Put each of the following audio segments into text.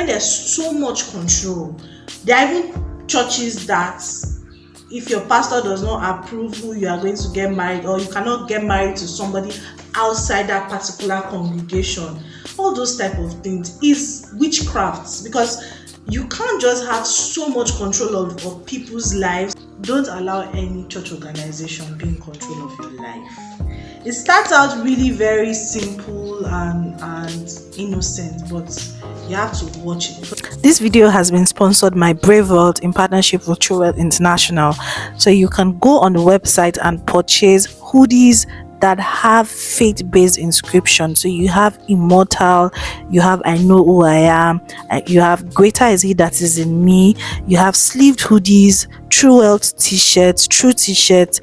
when there's so much control, there are even churches that if your pastor does not approve who you are going to get married, or you cannot get married to somebody outside that particular congregation, all those type of things is witchcraft, because you can't just have so much control of people's lives. Don't allow any church organization be in control of your life. It starts out really very simple and innocent, but you have to watch it. This video has been sponsored by Brave World in partnership with True World International. So you can go on the website and purchase hoodies that have faith-based inscription. So you have immortal, you have I know who I am, you have greater is he that is in me, you have sleeved hoodies, True Wealth t-shirts, true t-shirts,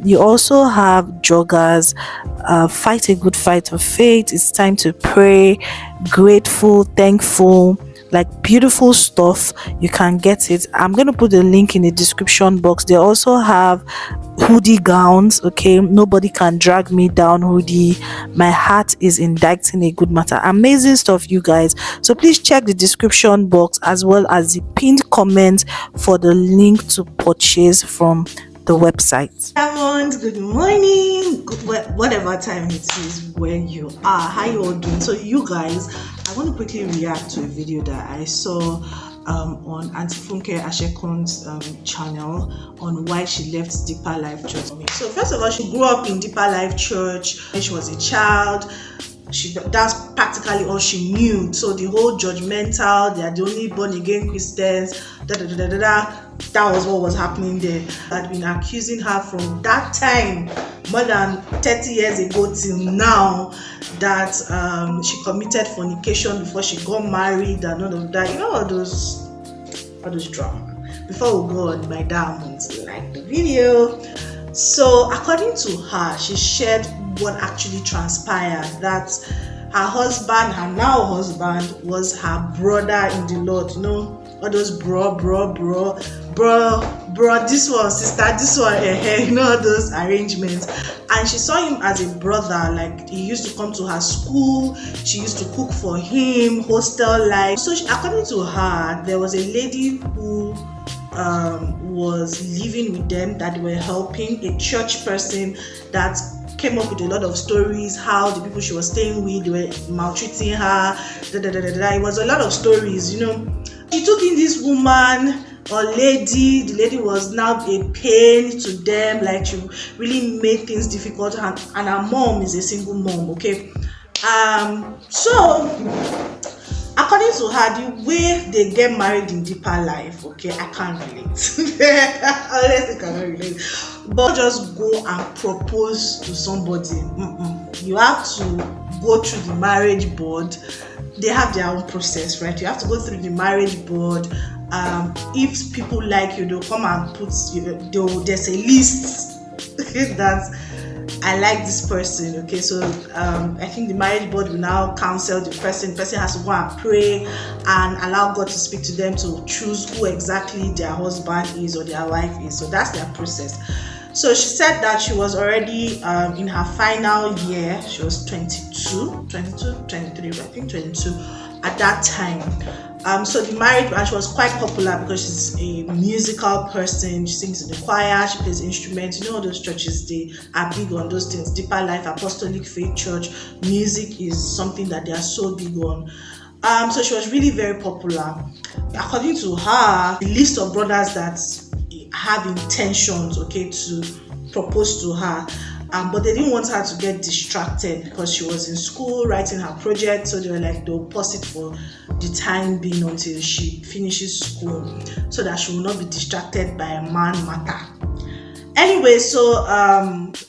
you also have joggers, fight a good fight of faith, it's time to pray, grateful, thankful, like beautiful stuff. You can get it. I'm going to put the link in the description box. They also have hoodie gowns. Okay, nobody can drag me down hoodie. My heart is indicting a good matter. Amazing stuff, you guys. So please check the description box as well as the pinned comment for the link to purchase from the website. Good morning, whatever time it is where you are, how you all doing? So you guys, I want to quickly react to a video that I saw on Auntie Funke Ashekun's channel on why she left Deeper Life Church. So first of all, she grew up in Deeper Life Church when she was a child. That's practically all she knew. So the whole judgmental, they are the only born again Christians, that was what was happening there. I'd been accusing her from that time, more than 30 years ago till now, that she committed fornication before she got married and all of that. You know, all those drama. Before we go on, my diamonds, like the video. So according to her, she shared what actually transpired, that her husband, her now husband, was her brother in the Lord. You know, all those bro, this one, sister, this one, you know, all those arrangements. And she saw him as a brother, like he used to come to her school, she used to cook for him, hostel life. So according to her, there was a lady who was living with them that they were helping, a church person that came up with a lot of stories, how the people she was staying with, they were maltreating her, It was a lot of stories, you know. She took in this woman or lady. The lady was now a pain to them, like she really made things difficult, and her mom is a single mom, okay. So according to her, the way they get married in Deeper Life, okay, I can't relate. Honestly, I cannot relate. But just go and propose to somebody. You have to go through the marriage board. They have their own process, right? You have to go through the marriage board. If people like you, they'll come and put, there's a list that I like this person, okay. So I think the marriage board will now counsel the person. The person has to go and pray and allow God to speak to them to choose who exactly their husband is or their wife is. So that's their process. So she said that she was already in her final year. She was 22, 23, I think 22 at that time. So the marriage, and she was quite popular because she's a musical person. She sings in the choir, she plays instruments. You know, those churches, they are big on those things. Deeper Life, Apostolic Faith Church, music is something that they are so big on. So she was really very popular. According to her, the list of brothers that have intentions, okay, to propose to her, but they didn't want her to get distracted because she was in school writing her project. So they were like, they'll pause it for the time being until she finishes school, so that she will not be distracted by a man matter. Anyway, so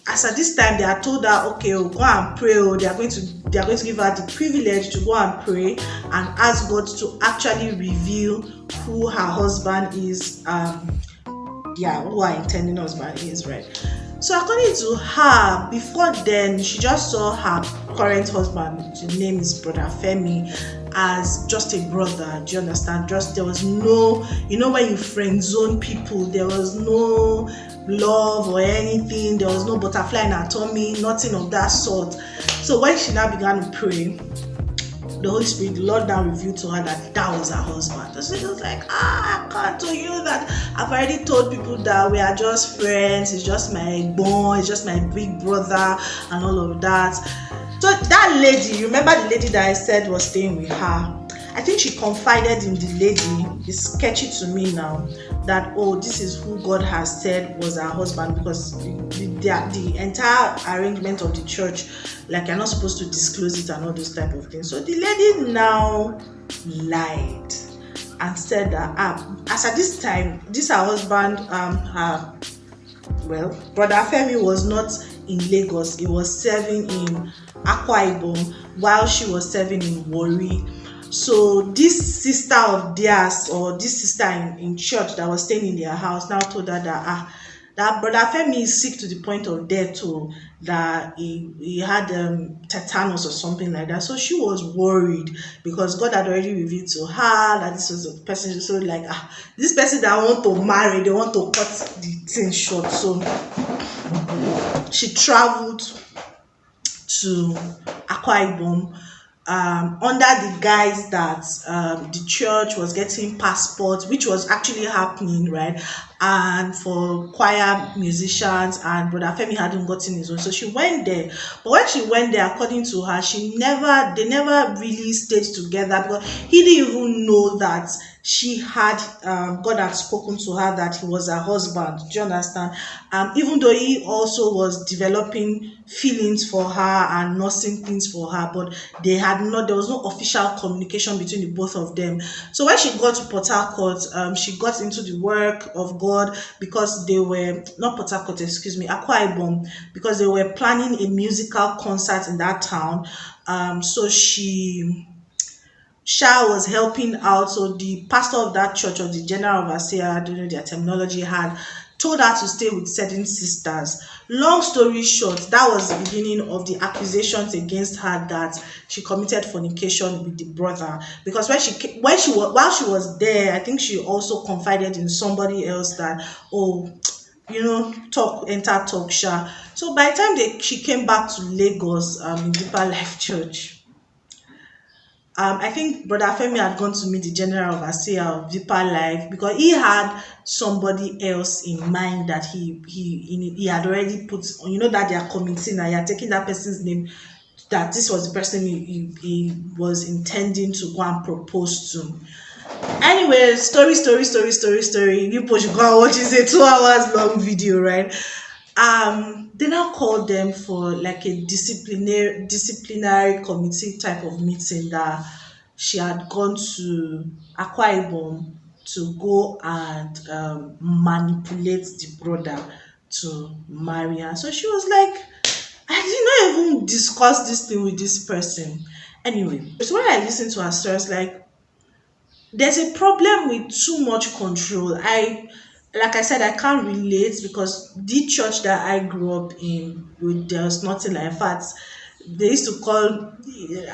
as at this time, they are told her, okay, go and pray. They are going to give her the privilege to go and pray and ask God to actually reveal who her husband is. Who her intending husband is, right? So according to her, before then, she just saw her current husband, his name is Brother Femi, as just a brother. Do you understand? Just, there was no, you know, when you friend zone people, there was no love or anything. There was no butterfly in her tummy, nothing of that sort. So when she now began to pray, the Holy Spirit, the Lord now revealed to her that was her husband. So she was like, I can't tell you that. I've already told people that we are just friends. It's just my boy, it's just my big brother, and all of that. So that lady, you remember the lady that I said was staying with her? I think she confided in the lady. It's sketchy to me now that, oh, this is who God has said was her husband, because the entire arrangement of the church, like, you're not supposed to disclose it and all those type of things. So the lady now lied and said that as at this time, this her husband, Brother Femi was not in Lagos. He was serving in Akwa Ibom while she was serving in Warri. So this sister of theirs, or this sister in church that was staying in their house, now told her that Brother Femi is sick to the point of death, that he had tetanus or something like that. So she was worried because God had already revealed to her that this was a person. So like, this person that want to marry, they want to cut the thing short. So she traveled to Akwa Ibom, under the guise that the church was getting passports, which was actually happening, right? And for choir musicians, and Brother Femi hadn't gotten his own. So she went there. But when she went there, according to her, they never really stayed together, because he didn't even know that she had, God had spoken to her that he was her husband. Do you understand? Even though he also was developing feelings for her and nursing things for her, but there was no official communication between the both of them. So when she got to Port Harcourt, she got into the work of God, because they were, not Port Harcourt, excuse me, Akwa Ibom, because they were planning a musical concert in that town. So Sha was helping out. So the pastor of that church, or the general overseer, I don't know their terminology, had told her to stay with certain sisters. Long story short, that was the beginning of the accusations against her that she committed fornication with the brother. Because while she was there, I think she also confided in somebody else that, talk Sha. So by the time she came back to Lagos, in Deeper Life Church, I think Brother Femi had gone to meet the general overseer of Deeper Life, because he had somebody else in mind that he had already put on, that they are committing, and you're taking that person's name, that this was the person he was intending to go and propose to. Anyway, story. You people should go and watch it. It's a 2 hours long video, right? They now called them for like a disciplinary committee type of meeting, that she had gone to Akwa Ibom to go and manipulate the brother to marry her. So she was like, I did not even discuss this thing with this person. Anyway, so when I listened to her story, I was like, there's a problem with too much control. Like I said, I can't relate, because the church that I grew up in, there's nothing like. In fact, they used to call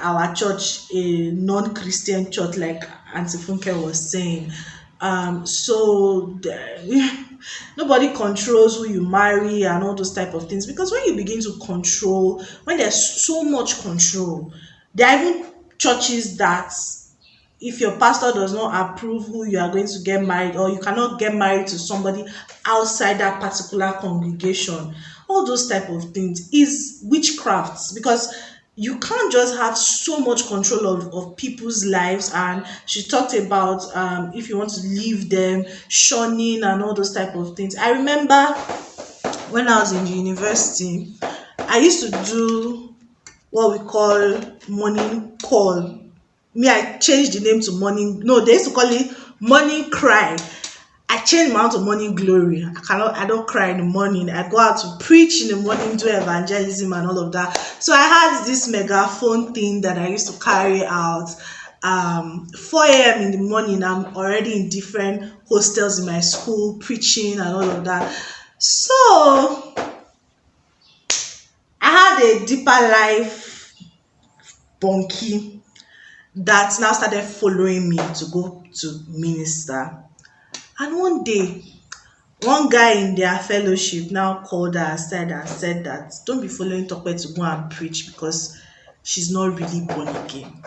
our church a non-Christian church, like Auntie Funke was saying. Nobody controls who you marry and all those type of things, because when you begin to control, when there's so much control, there are even churches that, if your pastor does not approve who you are going to get married, or you cannot get married to somebody outside that particular congregation, all those type of things is witchcraft, because you can't just have so much control of people's lives. And she talked about, if you want to leave them, shunning and all those type of things. I remember when I was in the university, I used to do what we call morning call. I changed the name to morning. No, they used to call it morning cry. I changed my own to morning glory. I don't cry in the morning. I go out to preach in the morning, do evangelism and all of that. So I had this megaphone thing that I used to carry out. 4 a.m. in the morning, I'm already in different hostels in my school, preaching and all of that. So I had a Deeper Life bunkie that now started following me to go to minister. And one day, one guy in their fellowship now called her aside and said that, don't be following Tope to go and preach, because she's not really born again.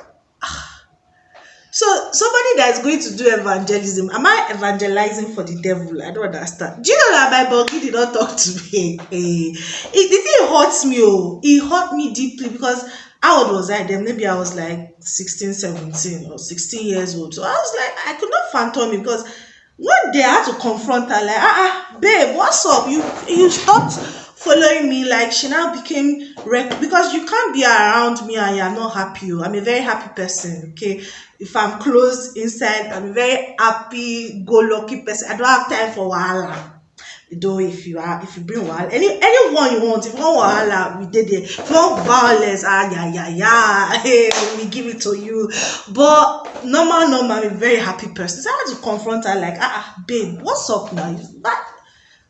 So somebody that is going to do evangelism, am I evangelizing for the devil? I don't understand. Do you know that my buggy did not talk to me? The thing hurts me. Oh, it hurt me deeply because how old was I then? Maybe I was like 16, 17 or 16 years old. So I was like, I could not phantom it because one day I had to confront her like, babe, what's up? You stopped following me. Like she now became because you can't be around me and you're not happy. Oh. I'm a very happy person. Okay, if I'm close inside, I'm a very happy, go lucky person. I don't have time for wahala. Though if you bring wahala, anyone you want, if you want wahala, we did it. If you want violence, hey, we give it to you. But normal, I'm a very happy person. So I had to confront her like, babe, what's up now?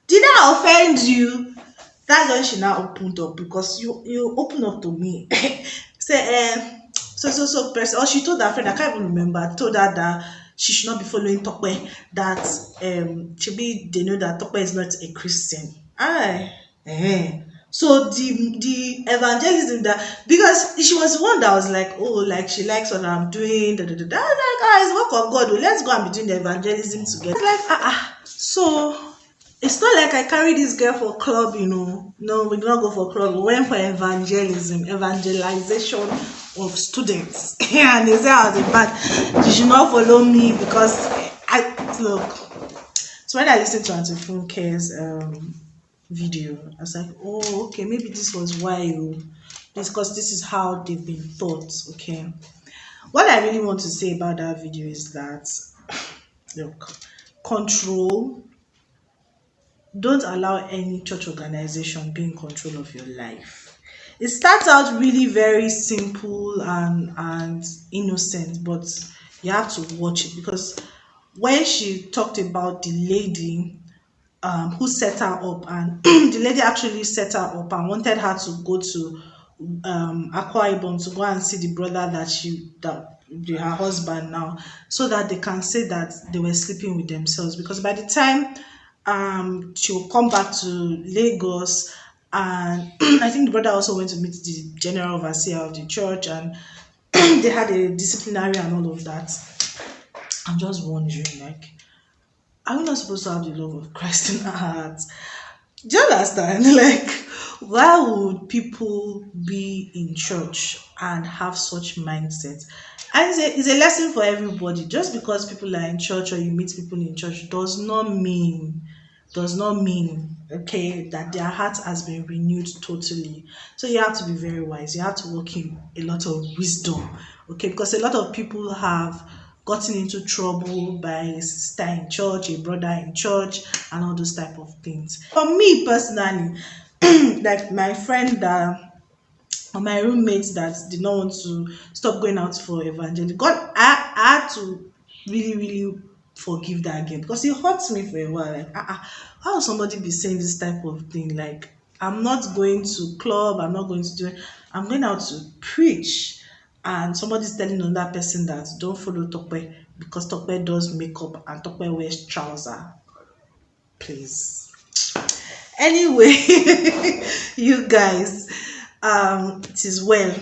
Did I offend you? That's when she now opened up because you opened up to me. Say, so person, or she told her friend, I can't even remember, I told her that she should not be following Tokwe, that they know that Tokwe is not a Christian. So the evangelism that, because she was the one that was like, oh, like she likes what I'm doing, I was like, it's work of God, oh, let's go and be doing the evangelism together. Like, so it's not like I carry this girl for club, you know. No, we did not go for club. We went for evangelization of students. And they said I was a bad. You should not follow me because look. So when I listened to Auntie Funke's video, I was like, oh, okay, maybe this was why because this is how they've been taught. Okay. What I really want to say about that video is that look, control. Don't allow any church organization be in control of your life. It starts out really very simple and innocent, but you have to watch it because when she talked about the lady who set her up, and the lady actually set her up and wanted her to go to Akwa Ibom to go and see the brother that her husband now, so that they can say that they were sleeping with themselves, because by the time she will come back to Lagos, and I think the brother also went to meet the general overseer of the church, and they had a disciplinary and all of that. I'm just wondering, like, are we not supposed to have the love of Christ in our hearts? Do you understand? Like, why would people be in church and have such mindsets? And it's a lesson for everybody. Just because people are in church or you meet people in church does not mean, okay, that their heart has been renewed totally. So you have to be very wise. You have to work in a lot of wisdom, okay? Because a lot of people have gotten into trouble by a sister in church, a brother in church, and all those type of things. For me personally, like my friend or my roommates that did not want to stop going out for evangelism, God, I had to really, really forgive that again, because it hurts me for a while. Like, how will somebody be saying this type of thing? Like, I'm not going to club, I'm not going to do it, I'm going out to preach. And somebody's telling another person that don't follow Tokwe because Tokwe does makeup and Tokwe wears trousers. Please. Anyway, you guys, it is well,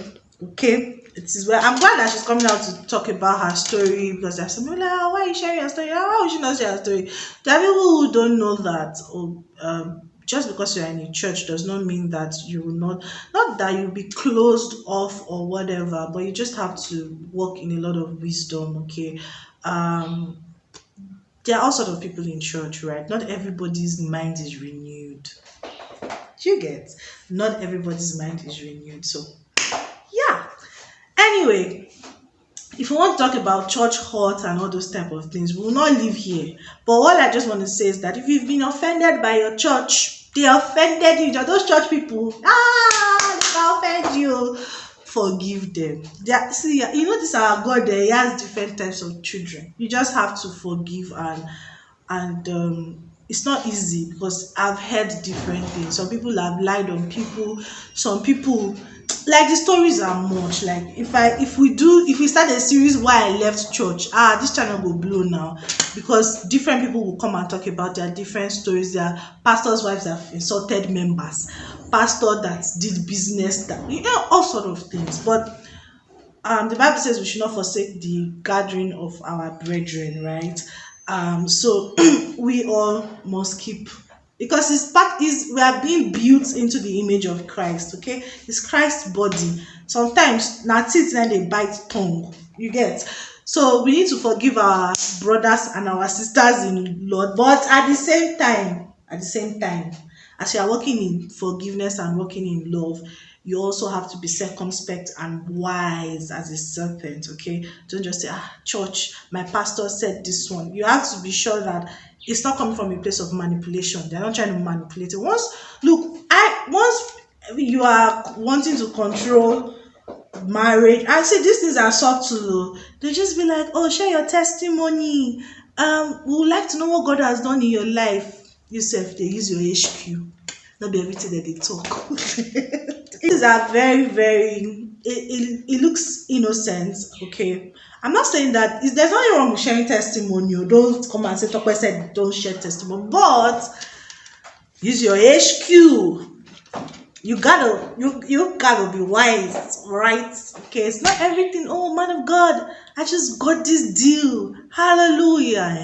okay? It is well. I'm glad that she's coming out to talk about her story, because there's some people like, why are you sharing your story? Why would you not share your story? There are people who don't know that, just because you're in a church does not mean that you will not that you'll be closed off or whatever, but you just have to walk in a lot of wisdom, okay? There are all sorts of people in church, right? Not everybody's mind is renewed. Do you get? Not everybody's mind is renewed. So, yeah. Anyway, if you want to talk about church hurt and all those type of things, we will not live here. But what I just want to say is that if you've been offended by your church, they offended you. Those church people, they offend you. Forgive them. See, you know, this our God. He has different types of children. You just have to forgive, and it's not easy, because I've heard different things. Some people have lied on people. Some people, like, the stories are much. Like, if we start a series why I left church, this channel will blow now, because different people will come and talk about their different stories. Their pastors' wives have insulted members, pastor that did business, that, you know, all sort of things. But The Bible says we should not forsake the gathering of our brethren, right? So we all must keep, because it's part is we are being built into the image of Christ. Okay, it's Christ's body. Sometimes na teeth then they bite tongue. You get. So we need to forgive our brothers and our sisters in Lord, but at the same time, as you are working in forgiveness and working in love, you also have to be circumspect and wise as a serpent. Okay, don't just say, church, my pastor said this one. You have to be sure that it's not coming from a place of manipulation. They're not trying to manipulate it. Once you are wanting to control marriage, I say these things are subtle. They just be like, oh, share your testimony. We would like to know what God has done in your life. Yourself, they use your HQ. Not be everything that they talk. These are very, very. It looks innocent. Okay, I'm not saying that there's nothing wrong with sharing testimony. Don't come and say Tokwe said don't share testimony, but use your HQ. You gotta be wise, right? Okay, it's not everything. Oh, man of God, I just got this deal. Hallelujah.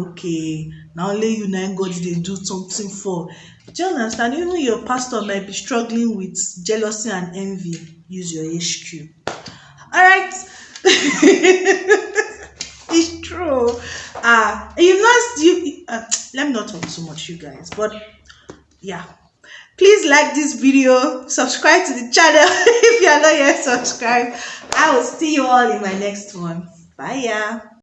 Okay. Now only you now God they do something for. Do you understand? Even your pastor might be struggling with jealousy and envy. Use your HQ. Alright. It's true. Let me not talk too much, you guys, but yeah. Please like this video, subscribe to the channel if you are not yet subscribed. I will see you all in my next one. Bye.